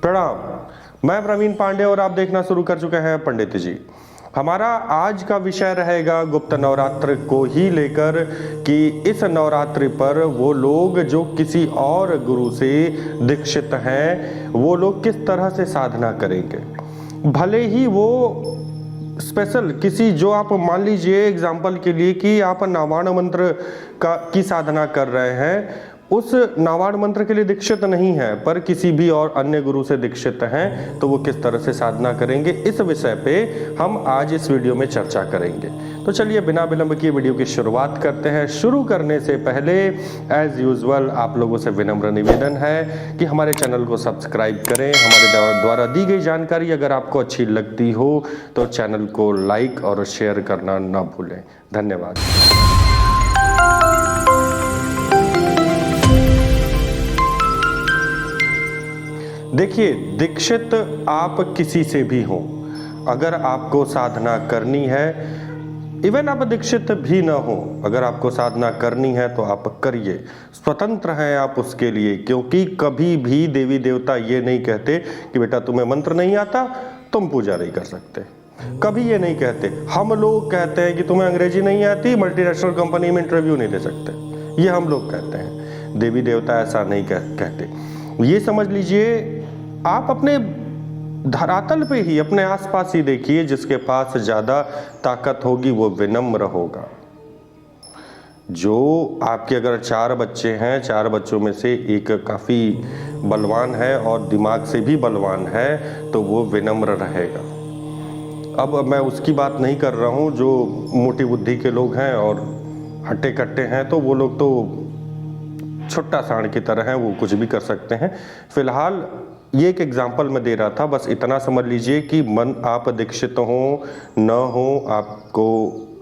प्रणाम। मैं प्रवीण पांडे और आप देखना शुरू कर चुके हैं पंडित जी। हमारा आज का विषय रहेगा गुप्त नवरात्र को ही लेकर कि इस नवरात्रि पर वो लोग जो किसी और गुरु से दीक्षित हैं वो लोग किस तरह से साधना करेंगे। भले ही वो स्पेशल किसी जो आप मान लीजिए एग्जाम्पल के लिए कि आप नावाण मंत्र की साधना कर रहे हैं, उस नावाण मंत्र के लिए दीक्षित नहीं है पर किसी भी और अन्य गुरु से दीक्षित हैं, तो वो किस तरह से साधना करेंगे, इस विषय पे हम आज इस वीडियो में चर्चा करेंगे। तो चलिए बिना विलंब की वीडियो की शुरुआत करते हैं। शुरू करने से पहले एज यूजुअल आप लोगों से विनम्र निवेदन है कि हमारे चैनल को सब्सक्राइब करें। हमारे द्वारा दी गई जानकारी अगर आपको अच्छी लगती हो तो चैनल को लाइक और शेयर करना ना भूलें। धन्यवाद। देखिए, दीक्षित आप किसी से भी हो, अगर आपको साधना करनी है, इवन आप दीक्षित भी ना हो, अगर आपको साधना करनी है तो आप करिए, स्वतंत्र हैं आप उसके लिए। क्योंकि कभी भी देवी देवता ये नहीं कहते कि बेटा तुम्हें मंत्र नहीं आता तुम पूजा नहीं कर सकते, कभी ये नहीं कहते। हम लोग कहते हैं कि तुम्हें अंग्रेजी नहीं आती मल्टीनेशनल कंपनी में इंटरव्यू नहीं दे सकते, ये हम लोग कहते हैं। देवी देवता ऐसा नहीं कहते। ये समझ लीजिए, आप अपने धरातल पे ही अपने आसपास ही देखिए, जिसके पास ज्यादा ताकत होगी वो विनम्र होगा। जो आपके अगर 4 बच्चे हैं, 4 बच्चों में से एक काफी बलवान है और दिमाग से भी बलवान है, तो वो विनम्र रहेगा। अब मैं उसकी बात नहीं कर रहा हूँ जो मोटी बुद्धि के लोग हैं और हट्टे कट्टे हैं, तो वो लोग तो छुट्टा सांड की तरह हैं, वो कुछ भी कर सकते हैं। फिलहाल ये एक एग्जाम्पल मैं दे रहा था, बस इतना समझ लीजिए कि मन आप दीक्षित हो न हो, आपको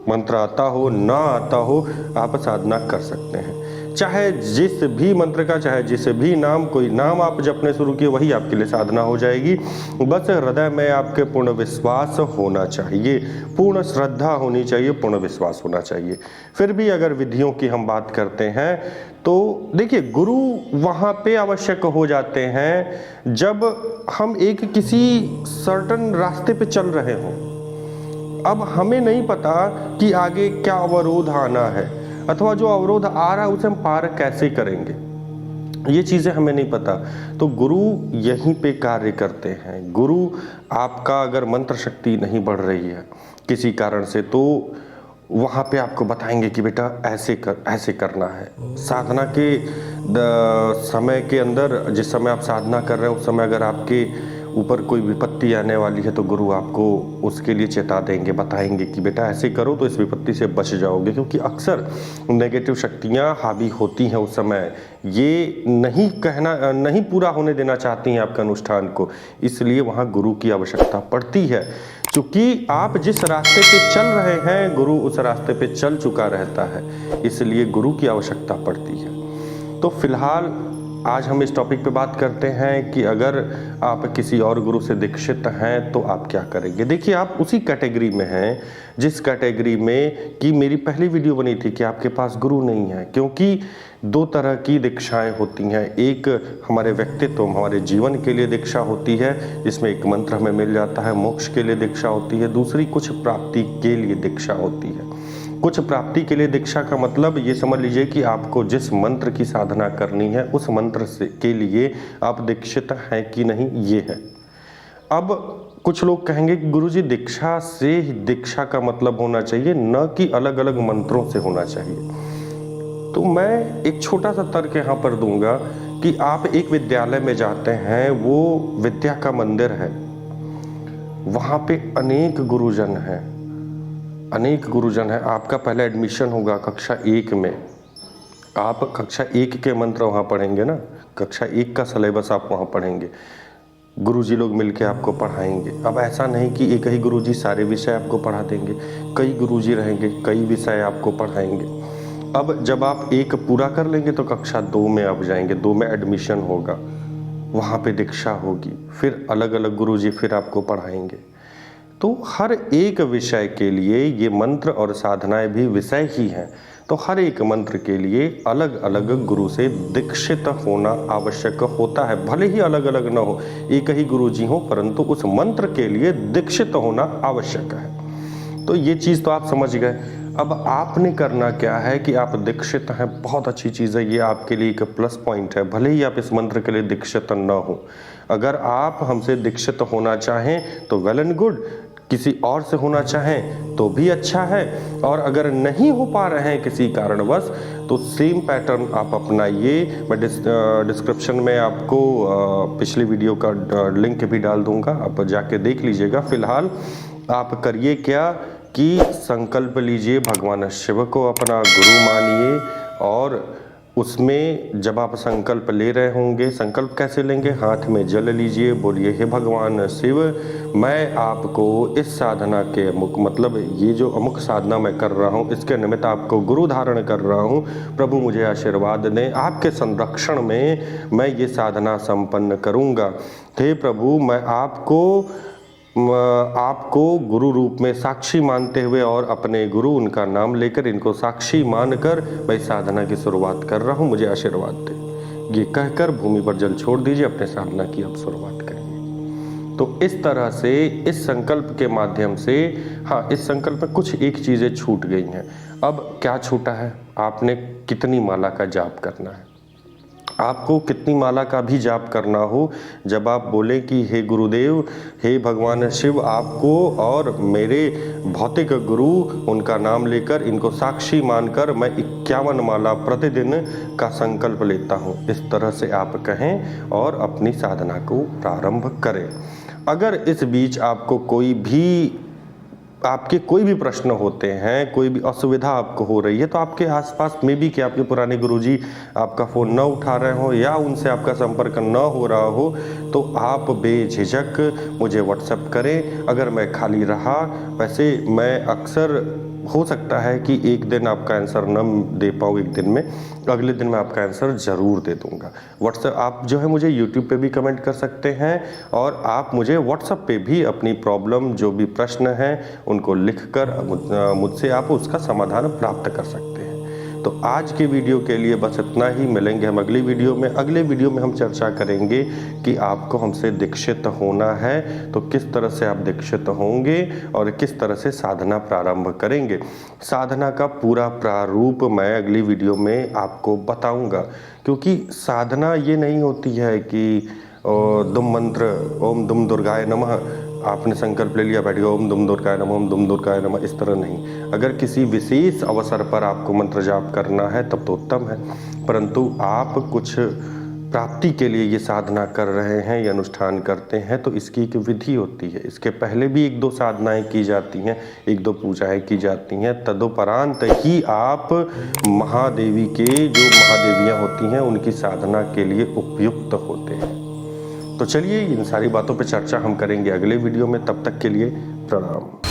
मंत्र आता हो ना आता हो, आप साधना कर सकते हैं। चाहे जिस भी मंत्र का, चाहे जिस भी नाम, कोई नाम आप जपने शुरू किए वही आपके लिए साधना हो जाएगी। बस हृदय में आपके पूर्ण विश्वास होना चाहिए, पूर्ण श्रद्धा होनी चाहिए, पूर्ण विश्वास होना चाहिए। फिर भी अगर विधियों की हम बात करते हैं तो देखिए, गुरु वहाँ पे आवश्यक हो जाते हैं जब हम एक किसी सर्टन रास्ते पे चल रहे हों। अब हमें नहीं पता कि आगे क्या अवरोध आना है, अथवा जो अवरोध आ रहा है उसे हम पार कैसे करेंगे, ये चीज़ें हमें नहीं पता। तो गुरु यहीं पे कार्य करते हैं। गुरु आपका अगर मंत्र शक्ति नहीं बढ़ रही है किसी कारण से, तो वहाँ पे आपको बताएंगे कि बेटा ऐसे करना है। साधना के समय के अंदर, जिस समय आप साधना कर रहे हैं उस समय अगर आपके ऊपर कोई विपत्ति आने वाली है तो गुरु आपको उसके लिए चेता देंगे, बताएंगे कि बेटा ऐसे करो तो इस विपत्ति से बच जाओगे। क्योंकि अक्सर नेगेटिव शक्तियाँ हावी होती हैं उस समय, ये नहीं पूरा होने देना चाहती हैं आपके अनुष्ठान को, इसलिए वहाँ गुरु की आवश्यकता पड़ती है। क्योंकि आप जिस रास्ते पे चल रहे हैं गुरु उस रास्ते पे चल चुका रहता है, इसलिए गुरु की आवश्यकता पड़ती है। तो फिलहाल आज हम इस टॉपिक पे बात करते हैं कि अगर आप किसी और गुरु से दीक्षित हैं तो आप क्या करेंगे। देखिए, आप उसी कैटेगरी में हैं जिस कैटेगरी में कि मेरी पहली वीडियो बनी थी कि आपके पास गुरु नहीं है। क्योंकि 2 तरह की दीक्षाएं होती हैं, एक हमारे व्यक्तित्व, हमारे जीवन के लिए दीक्षा होती है जिसमें एक मंत्र हमें मिल जाता है, मोक्ष के लिए दीक्षा होती है। दूसरी कुछ प्राप्ति के लिए दीक्षा होती है। कुछ प्राप्ति के लिए दीक्षा का मतलब ये समझ लीजिए कि आपको जिस मंत्र की साधना करनी है उस मंत्र के लिए आप दीक्षित हैं कि नहीं, ये है। अब कुछ लोग कहेंगे कि गुरुजी दीक्षा से दीक्षा का मतलब होना चाहिए, न कि अलग अलग मंत्रों से होना चाहिए। तो मैं एक छोटा सा तर्क यहाँ पर दूंगा कि आप एक विद्यालय में जाते हैं, वो विद्या का मंदिर है, वहाँ पे अनेक गुरुजन हैं, आपका पहले एडमिशन होगा कक्षा 1 में, आप कक्षा 1 के मंत्र वहाँ पढ़ेंगे ना, कक्षा 1 का सिलेबस आप वहाँ पढ़ेंगे, गुरुजी लोग मिलके आपको पढ़ाएंगे। अब ऐसा नहीं कि एक ही गुरुजी सारे विषय आपको पढ़ा देंगे, कई गुरुजी रहेंगे, कई विषय आपको पढ़ाएंगे। अब जब आप 1 पूरा कर लेंगे तो कक्षा 2 में आप जाएंगे, 2 में एडमिशन होगा, वहाँ पे दीक्षा होगी, फिर अलग अलग गुरुजी फिर आपको पढ़ाएंगे। तो हर एक विषय के लिए ये मंत्र और साधनाएं भी विषय ही हैं। तो हर एक मंत्र के लिए अलग अलग गुरु से दीक्षित होना आवश्यक होता है। भले ही अलग अलग न हो, एक ही गुरु जी हो, परंतु उस मंत्र के लिए दीक्षित होना आवश्यक है। तो ये चीज़ तो आप समझ गए। अब आपने करना क्या है कि आप दीक्षित हैं, बहुत अच्छी चीज़ है, ये आपके लिए एक प्लस पॉइंट है। भले ही आप इस मंत्र के लिए दीक्षित न हो, अगर आप हमसे दीक्षित होना चाहें तो वेल एंड गुड, किसी और से होना चाहें तो भी अच्छा है, और अगर नहीं हो पा रहे हैं किसी कारणवश तो सेम पैटर्न आप अपनाइए। मैं डिस्क्रिप्शन में आपको पिछली वीडियो का लिंक भी डाल दूंगा, आप जाके देख लीजिएगा। फिलहाल आप करिए क्या कि संकल्प लीजिए, भगवान शिव को अपना गुरु मानिए, और उसमें जब आप संकल्प ले रहे होंगे, संकल्प कैसे लेंगे, हाथ में जल लीजिए, बोलिए हे भगवान शिव, मैं आपको इस साधना के अमुक, मतलब ये जो अमुक साधना मैं कर रहा हूँ इसके निमित्त आपको गुरु धारण कर रहा हूँ, प्रभु मुझे आशीर्वाद दें, आपके संरक्षण में मैं ये साधना संपन्न करूँगा। हे प्रभु, मैं आपको गुरु रूप में साक्षी मानते हुए और अपने गुरु उनका नाम लेकर इनको साक्षी मानकर मैं साधना की शुरुआत कर रहा हूँ, मुझे आशीर्वाद दे। ये कहकर भूमि पर जल छोड़ दीजिए, अपने साधना की अब शुरुआत करिए। तो इस तरह से इस संकल्प के माध्यम से, हाँ, इस संकल्प में कुछ एक चीज़ें छूट गई हैं। अब क्या छूटा है, आपने कितनी माला का जाप करना है। आपको कितनी माला का भी जाप करना हो, जब आप बोले कि हे गुरुदेव, हे भगवान शिव, आपको और मेरे भौतिक गुरु उनका नाम लेकर इनको साक्षी मानकर मैं 51 माला प्रतिदिन का संकल्प लेता हूँ, इस तरह से आप कहें और अपनी साधना को प्रारंभ करें। अगर इस बीच आपको आपके कोई भी प्रश्न होते हैं, कोई भी असुविधा आपको हो रही है, तो आपके आसपास में भी कि आपके पुराने गुरुजी आपका फ़ोन न उठा रहे हो या उनसे आपका संपर्क न हो रहा हो, तो आप बेझिझक मुझे व्हाट्सएप करें। अगर मैं खाली रहा, वैसे मैं अक्सर हो सकता है कि एक दिन आपका आंसर न दे पाऊँ, एक दिन में, अगले दिन मैं आपका आंसर ज़रूर दे दूंगा। व्हाट्सएप आप जो है मुझे यूट्यूब पे भी कमेंट कर सकते हैं, और आप मुझे व्हाट्सएप पे भी अपनी प्रॉब्लम, जो भी प्रश्न हैं, उनको लिखकर मुझसे आप उसका समाधान प्राप्त कर सकते हैं। तो आज के वीडियो के लिए बस इतना ही। मिलेंगे हम अगली वीडियो में। अगले वीडियो में हम चर्चा करेंगे कि आपको हमसे दीक्षित होना है तो किस तरह से आप दीक्षित होंगे और किस तरह से साधना प्रारंभ करेंगे। साधना का पूरा प्रारूप मैं अगली वीडियो में आपको बताऊंगा, क्योंकि साधना ये नहीं होती है कि दुम मंत्र ओम दुम दुर्गाय नमः, आपने संकल्प ले लिया, बैठ गया, ओम दुम दुर्गाय नमः, ओम दुम दुर्गाय नमः, इस तरह नहीं। अगर किसी विशेष अवसर पर आपको मंत्र जाप करना है तब तो उत्तम है, परंतु आप कुछ प्राप्ति के लिए ये साधना कर रहे हैं या अनुष्ठान करते हैं तो इसकी एक विधि होती है। इसके पहले भी 1-2 साधनाएं की जाती हैं, 1-2 पूजाएं की जाती हैं, तदुपरांत ही आप महादेवी के, जो महादेवियाँ होती हैं, उनकी साधना के लिए उपयुक्त होते हैं। तो चलिए, इन सारी बातों पर चर्चा हम करेंगे अगले वीडियो में। तब तक के लिए प्रणाम।